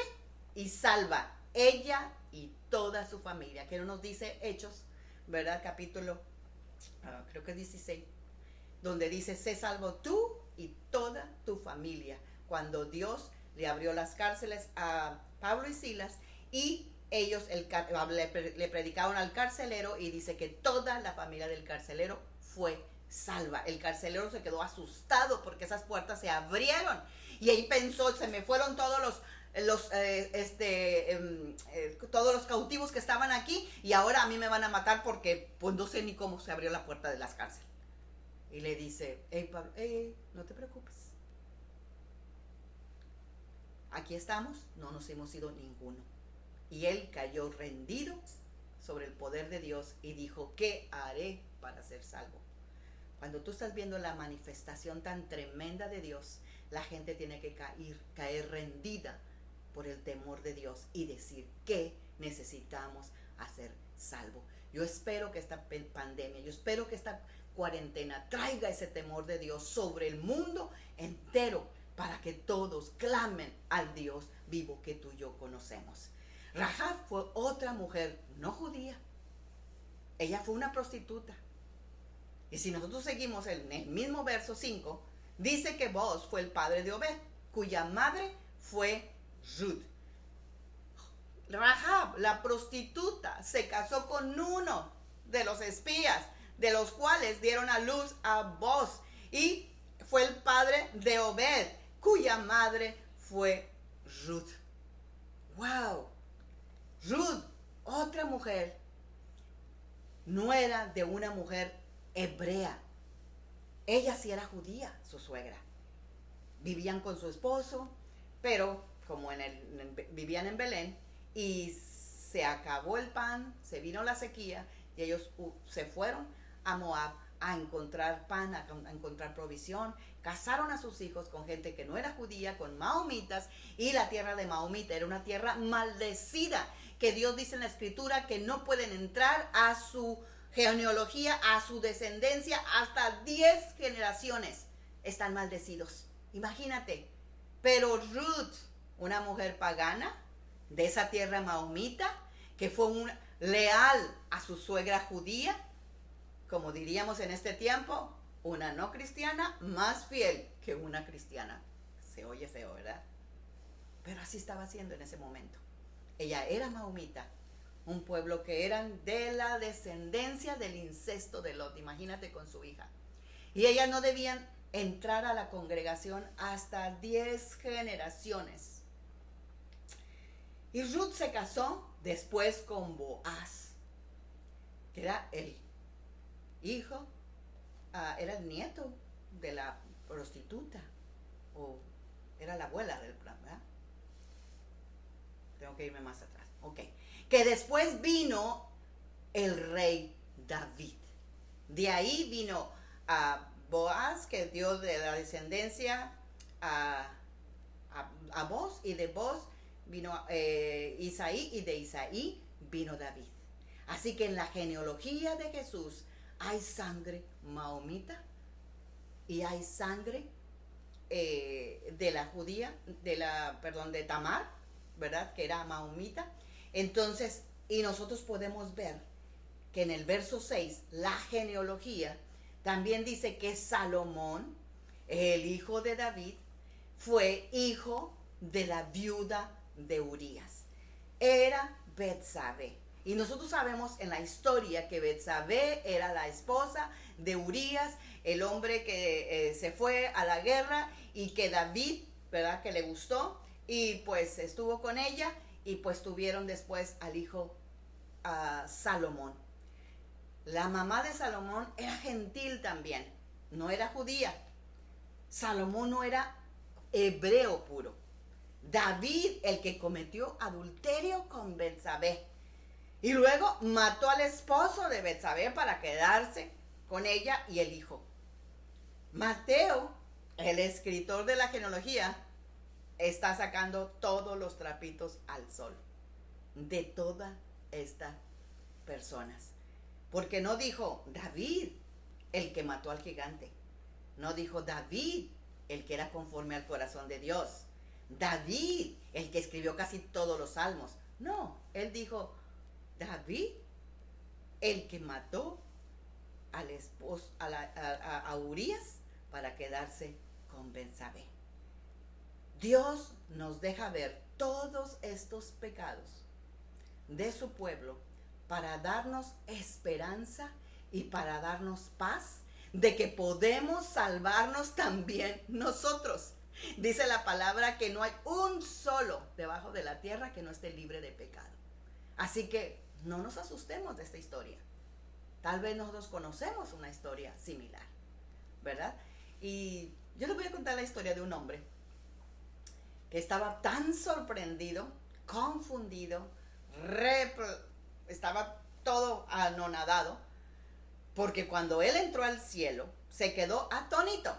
y salva, ella y toda su familia, que nos dice Hechos, ¿verdad? Capítulo, creo que es 16, donde dice, sé salvo tú y toda tu familia, cuando Dios le abrió las cárceles a Pablo y Silas, y ellos le predicaron al carcelero, y dice que toda la familia del carcelero fue salva. El carcelero se quedó asustado porque esas puertas se abrieron, y ahí pensó, se me fueron todos todos los cautivos que estaban aquí, y ahora a mí me van a matar porque pues no sé ni cómo se abrió la puerta de las cárceles. Y le dice, hey Pablo, no te preocupes, aquí estamos, no nos hemos ido ninguno. Y él cayó rendido sobre el poder de Dios y dijo, ¿qué haré para ser salvo? Cuando tú estás viendo la manifestación tan tremenda de Dios, la gente tiene que caer rendida por el temor de Dios y decir, ¿qué necesitamos hacer salvo? Yo espero que esta pandemia, yo espero que esta cuarentena traiga ese temor de Dios sobre el mundo entero, para que todos clamen al Dios vivo que tú y yo conocemos. Rahab fue otra mujer no judía. Ella fue una prostituta. Y si nosotros seguimos en el mismo verso 5, dice que Booz fue el padre de Obed, cuya madre fue Ruth. Rahab, la prostituta, se casó con uno de los espías, de los cuales dieron a luz a Booz, y fue el padre de Obed, cuya madre fue Ruth. ¡Wow! Ruth, otra mujer, nuera de una mujer hebrea. Ella sí era judía, su suegra. Vivían con su esposo, pero como vivían en Belén, y se acabó el pan, se vino la sequía, y ellos se fueron a Moab a encontrar pan, a encontrar provisión. Casaron a sus hijos con gente que no era judía, con maomitas, y la tierra de Maomita era una tierra maldecida, que Dios dice en la escritura que no pueden entrar a su genealogía, a su descendencia, hasta 10 generaciones están maldecidos. Imagínate. Pero Ruth, una mujer pagana de esa tierra maomita, que fue leal a su suegra judía, como diríamos en este tiempo, una no cristiana más fiel que una cristiana. Se oye feo, ¿verdad? Pero así estaba haciendo en ese momento. Ella era maomita, un pueblo que eran de la descendencia del incesto de Lot, imagínate, con su hija. Y ellas no debían entrar a la congregación hasta 10 generaciones. Y Ruth se casó después con Boaz, que era el hijo, era el nieto de la prostituta, o era la abuela del plan, ¿verdad? Tengo que irme más atrás. Ok. Que después vino el rey David. De ahí vino a Boaz, que dio de la descendencia a Boaz, y de Boaz vino Isaí, y de Isaí vino David. Así que en la genealogía de Jesús hay sangre maomita y hay sangre de la judía, de Tamar, ¿verdad? Que era maomita. Entonces, y nosotros podemos ver que en el verso 6, la genealogía también dice que Salomón, el hijo de David, fue hijo de la viuda de Urías. Era Betsabé. Y nosotros sabemos en la historia que Betsabé era la esposa de Urías, el hombre que se fue a la guerra, y que David, ¿verdad?, que le gustó, y pues estuvo con ella, y pues tuvieron después al hijo Salomón. La mamá de Salomón era gentil también, no era judía. Salomón no era hebreo puro. David, el que cometió adulterio con Betsabé, y luego mató al esposo de Betsabé para quedarse con ella y el hijo. Mateo, el escritor de la genealogía, está sacando todos los trapitos al sol de todas estas personas. Porque no dijo David, el que mató al gigante. No dijo David, el que era conforme al corazón de Dios. David, el que escribió casi todos los salmos. No, él dijo David, el que mató al esposo, a Urías para quedarse con Betsabé. Dios nos deja ver todos estos pecados de su pueblo para darnos esperanza y para darnos paz de que podemos salvarnos también nosotros. Dice la palabra que no hay un solo debajo de la tierra que no esté libre de pecado. Así que no nos asustemos de esta historia. Tal vez nosotros conocemos una historia similar, ¿verdad? Y yo les voy a contar la historia de un hombre que estaba tan sorprendido, confundido, estaba todo anonadado, porque cuando él entró al cielo, se quedó atónito.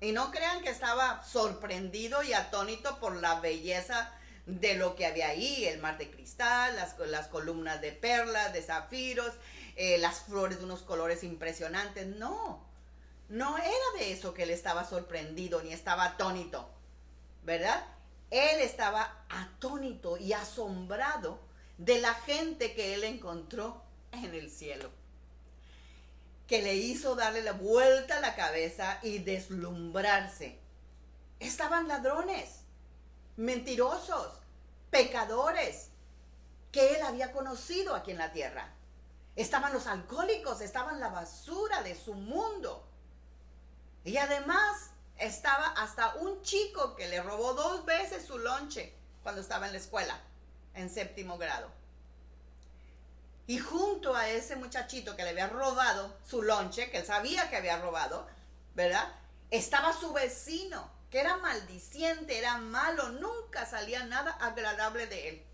Y no crean que estaba sorprendido y atónito por la belleza de lo que había ahí, el mar de cristal, las columnas de perlas, de zafiros, las flores de unos colores impresionantes. No era de eso que él estaba sorprendido ni estaba atónito, ¿verdad? Él estaba atónito y asombrado de la gente que él encontró en el cielo, que le hizo darle la vuelta a la cabeza y deslumbrarse. Estaban ladrones, mentirosos, pecadores que él había conocido aquí en la tierra. Estaban los alcohólicos, estaban la basura de su mundo. Y además estaba hasta un chico que le robó 2 veces su lonche cuando estaba en la escuela, en 7º grado. Y junto a ese muchachito que le había robado su lonche, que él sabía que había robado, ¿verdad? Estaba su vecino, que era maldiciente, era malo, nunca salía nada agradable de él.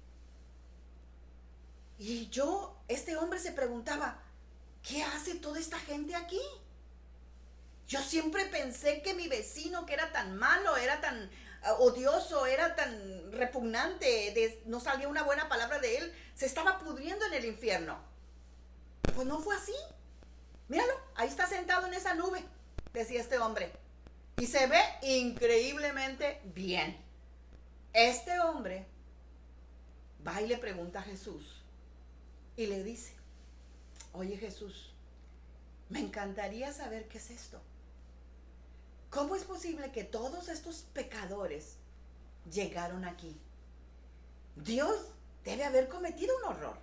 Y este hombre se preguntaba, ¿qué hace toda esta gente aquí? Yo siempre pensé que mi vecino, que era tan malo, era tan odioso, era tan repugnante, no salía una buena palabra de él, se estaba pudriendo en el infierno. Pues no fue así. Míralo, ahí está sentado en esa nube, decía este hombre, y se ve increíblemente bien. Este hombre va y le pregunta a Jesús y le dice, oye Jesús, me encantaría saber qué es esto. ¿Cómo es posible que todos estos pecadores llegaron aquí? Dios debe haber cometido un horror.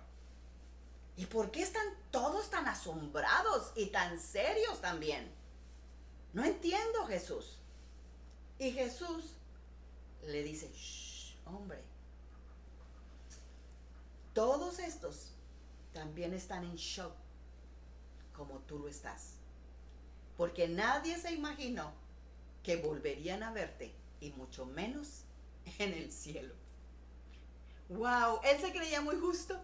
¿Y por qué están todos tan asombrados y tan serios también? No entiendo, Jesús. Y Jesús le dice, shh, hombre, todos estos también están en shock como tú lo estás. Porque nadie se imaginó que volverían a verte, y mucho menos en el cielo. ¡Wow! Él se creía muy justo,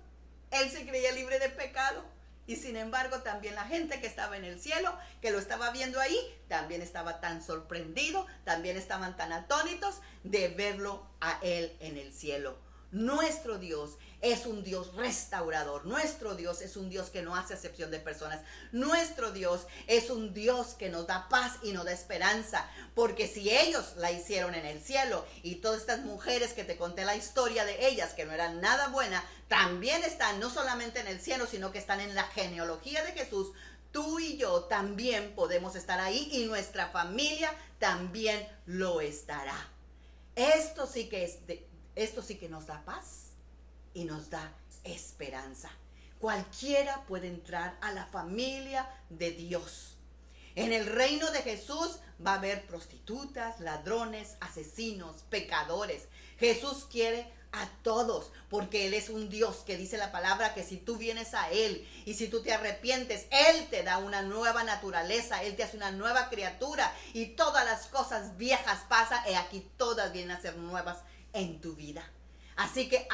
él se creía libre de pecado, y sin embargo también la gente que estaba en el cielo, que lo estaba viendo ahí, también estaba tan sorprendido, también estaban tan atónitos de verlo a él en el cielo. Nuestro Dios es un Dios restaurador. Nuestro Dios es un Dios que no hace excepción de personas. Nuestro Dios es un Dios que nos da paz y nos da esperanza. Porque si ellos la hicieron en el cielo, y todas estas mujeres que te conté la historia de ellas, que no eran nada buenas, también están no solamente en el cielo, sino que están en la genealogía de Jesús, tú y yo también podemos estar ahí, y nuestra familia también lo estará. Esto sí que nos da paz y nos da esperanza. Cualquiera puede entrar a la familia de Dios. En el reino de Jesús va a haber prostitutas, ladrones, asesinos, pecadores. Jesús quiere a todos, porque Él es un Dios que dice la palabra que si tú vienes a Él y si tú te arrepientes, Él te da una nueva naturaleza, Él te hace una nueva criatura, y todas las cosas viejas pasan y aquí todas vienen a ser nuevas en tu vida. Así que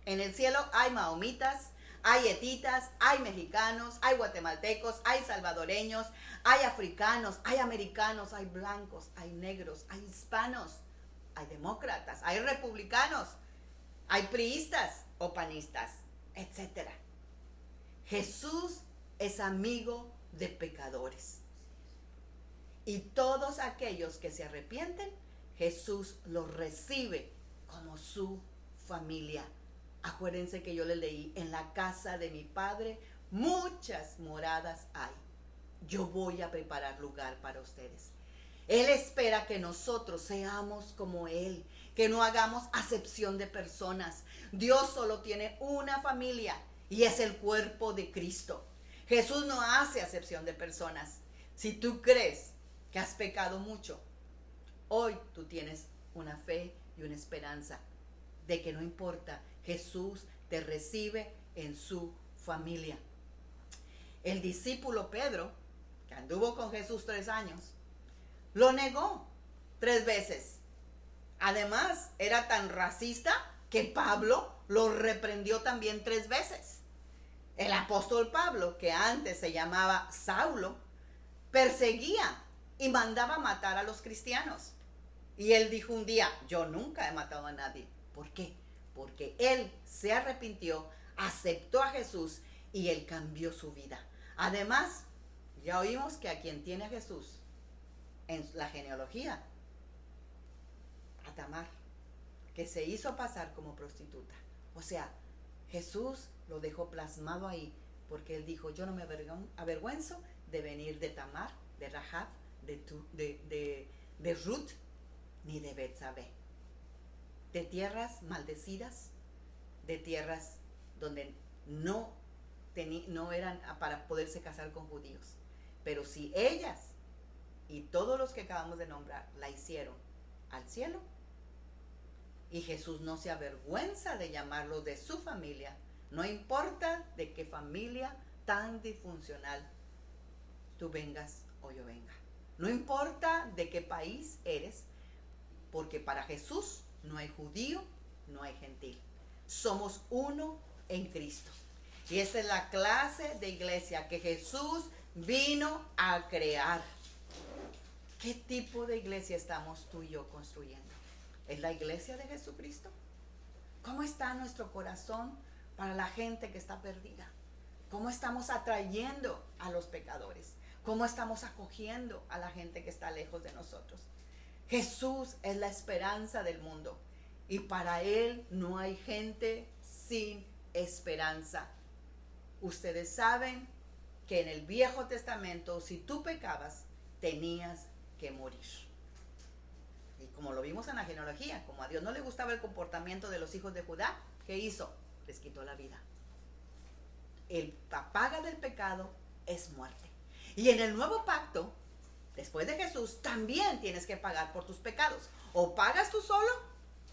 en el cielo hay mahomitas, Hay hetitas, hay mexicanos, hay guatemaltecos, hay salvadoreños, hay africanos, hay americanos, hay blancos, hay negros, hay hispanos, hay demócratas, hay republicanos, hay priistas o panistas, etc. Jesús es amigo de pecadores. Y todos aquellos que se arrepienten, Jesús los recibe como su familia. Acuérdense que yo les leí, en la casa de mi Padre muchas moradas hay. Yo voy a preparar lugar para ustedes. Él espera que nosotros seamos como Él, que no hagamos acepción de personas. Dios solo tiene una familia y es el cuerpo de Cristo. Jesús no hace acepción de personas. Si tú crees que has pecado mucho, hoy tú tienes una fe y una esperanza de que no importa, Jesús te recibe en su familia. El discípulo Pedro, que anduvo con Jesús 3 años, lo negó 3 veces. Además, era tan racista que Pablo lo reprendió también 3 veces. El apóstol Pablo, que antes se llamaba Saulo, perseguía y mandaba matar a los cristianos. Y él dijo un día, yo nunca he matado a nadie. ¿Por qué? Porque él se arrepintió, aceptó a Jesús y él cambió su vida. Además, ya oímos que a quien tiene a Jesús en la genealogía, a Tamar, que se hizo pasar como prostituta. O sea, Jesús lo dejó plasmado ahí, porque él dijo, yo no me avergüenzo de venir de Tamar, de Rahab, de Ruth, ni de Betsabé. De tierras maldecidas, de tierras donde no eran para poderse casar con judíos. Pero si ellas y todos los que acabamos de nombrar la hicieron al cielo, y Jesús no se avergüenza de llamarlos de su familia, no importa de qué familia tan disfuncional tú vengas o yo venga. No importa de qué país eres, porque para Jesús no hay judío, no hay gentil. Somos uno en Cristo. Y esta es la clase de iglesia que Jesús vino a crear. ¿Qué tipo de iglesia estamos tú y yo construyendo? ¿Es la iglesia de Jesucristo? ¿Cómo está nuestro corazón para la gente que está perdida? ¿Cómo estamos atrayendo a los pecadores? ¿Cómo estamos acogiendo a la gente que está lejos de nosotros? Jesús es la esperanza del mundo y para Él no hay gente sin esperanza. Ustedes saben que en el Viejo Testamento, si tú pecabas, tenías que morir. Y como lo vimos en la genealogía, como a Dios no le gustaba el comportamiento de los hijos de Judá, ¿qué hizo? Les quitó la vida. La paga del pecado es muerte. Y en el nuevo pacto, después de Jesús, también tienes que pagar por tus pecados. O pagas tú solo,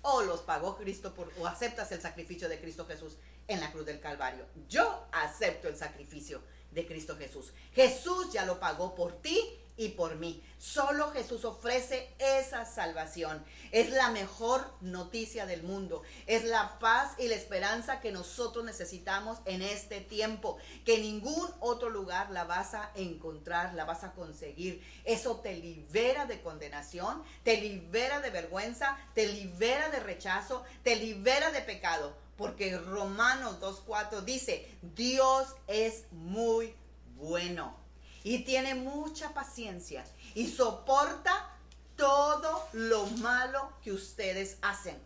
o los pagó Cristo, o aceptas el sacrificio de Cristo Jesús en la cruz del Calvario. Yo acepto el sacrificio de Cristo Jesús. Jesús ya lo pagó por ti y por mí. Solo Jesús ofrece esa salvación. Es la mejor noticia del mundo. Es la paz y la esperanza que nosotros necesitamos en este tiempo. Que en ningún otro lugar la vas a encontrar, la vas a conseguir. Eso te libera de condenación, te libera de vergüenza, te libera de rechazo, te libera de pecado. Porque Romanos 2:4 dice, Dios es muy bueno. Y tiene mucha paciencia y soporta todo lo malo que ustedes hacen.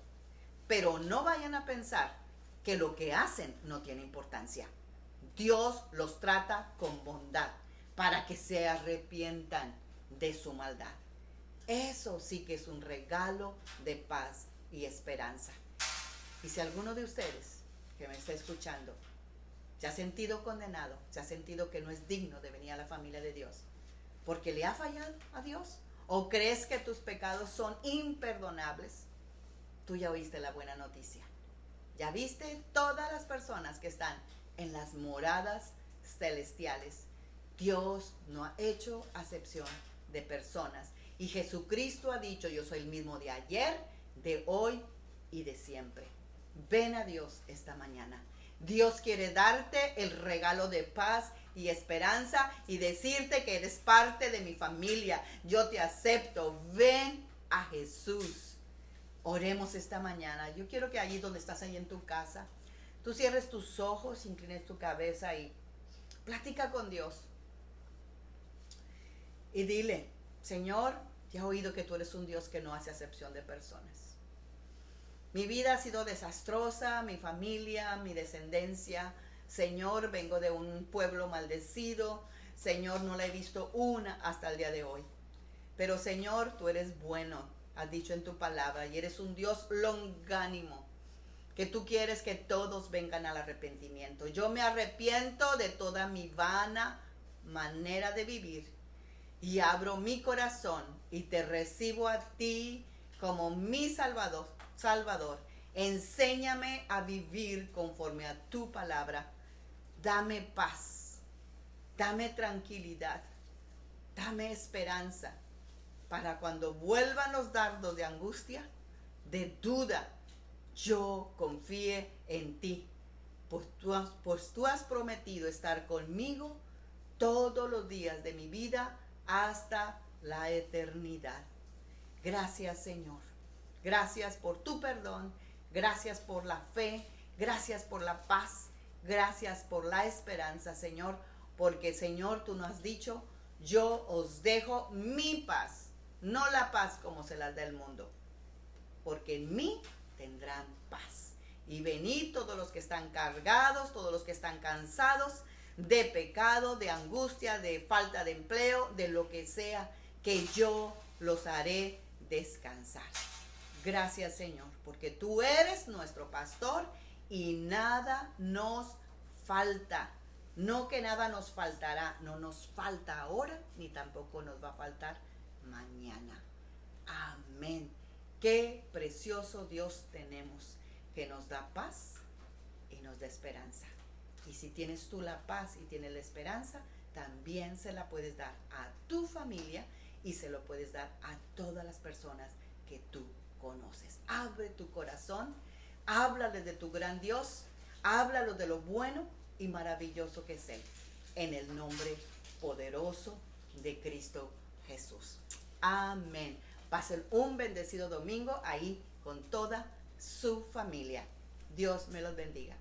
Pero no vayan a pensar que lo que hacen no tiene importancia. Dios los trata con bondad para que se arrepientan de su maldad. Eso sí que es un regalo de paz y esperanza. Y si alguno de ustedes que me está escuchando se ha sentido condenado, se ha sentido que no es digno de venir a la familia de Dios, porque le ha fallado a Dios, o crees que tus pecados son imperdonables, tú ya oíste la buena noticia. Ya viste todas las personas que están en las moradas celestiales. Dios no ha hecho acepción de personas. Y Jesucristo ha dicho, yo soy el mismo de ayer, de hoy y de siempre. Ven a Dios esta mañana. Dios quiere darte el regalo de paz y esperanza y decirte que eres parte de mi familia. Yo te acepto. Ven a Jesús. Oremos esta mañana. Yo quiero que allí donde estás, ahí en tu casa, tú cierres tus ojos, inclines tu cabeza y platica con Dios. Y dile: Señor, ya he oído que tú eres un Dios que no hace acepción de personas. Mi vida ha sido desastrosa, mi familia, mi descendencia. Señor, vengo de un pueblo maldecido. Señor, no la he visto una hasta el día de hoy. Pero Señor, tú eres bueno, has dicho en tu palabra, y eres un Dios longánimo, que tú quieres que todos vengan al arrepentimiento. Yo me arrepiento de toda mi vana manera de vivir y abro mi corazón y te recibo a ti como mi Salvador. Enséñame a vivir conforme a tu palabra. Dame paz, dame tranquilidad, dame esperanza para cuando vuelvan los dardos de angustia, de duda, yo confíe en ti, pues tú has prometido estar conmigo todos los días de mi vida hasta la eternidad. Gracias, Señor. Gracias por tu perdón, gracias por la fe, gracias por la paz, gracias por la esperanza, Señor, porque, Señor, tú nos has dicho: yo os dejo mi paz, no la paz como se las da el mundo, porque en mí tendrán paz. Y venid todos los que están cargados, todos los que están cansados de pecado, de angustia, de falta de empleo, de lo que sea, que yo los haré descansar. Gracias, Señor, porque tú eres nuestro pastor y nada nos falta. No que nada nos faltará, no nos falta ahora, ni tampoco nos va a faltar mañana. Amén. Qué precioso Dios tenemos, que nos da paz y nos da esperanza. Y si tienes tú la paz y tienes la esperanza, también se la puedes dar a tu familia y se lo puedes dar a todas las personas que tú conoces. Abre tu corazón, háblales de tu gran Dios, háblales de lo bueno y maravilloso que es Él, en el nombre poderoso de Cristo Jesús. Amén. Pasen un bendecido domingo ahí con toda su familia. Dios me los bendiga.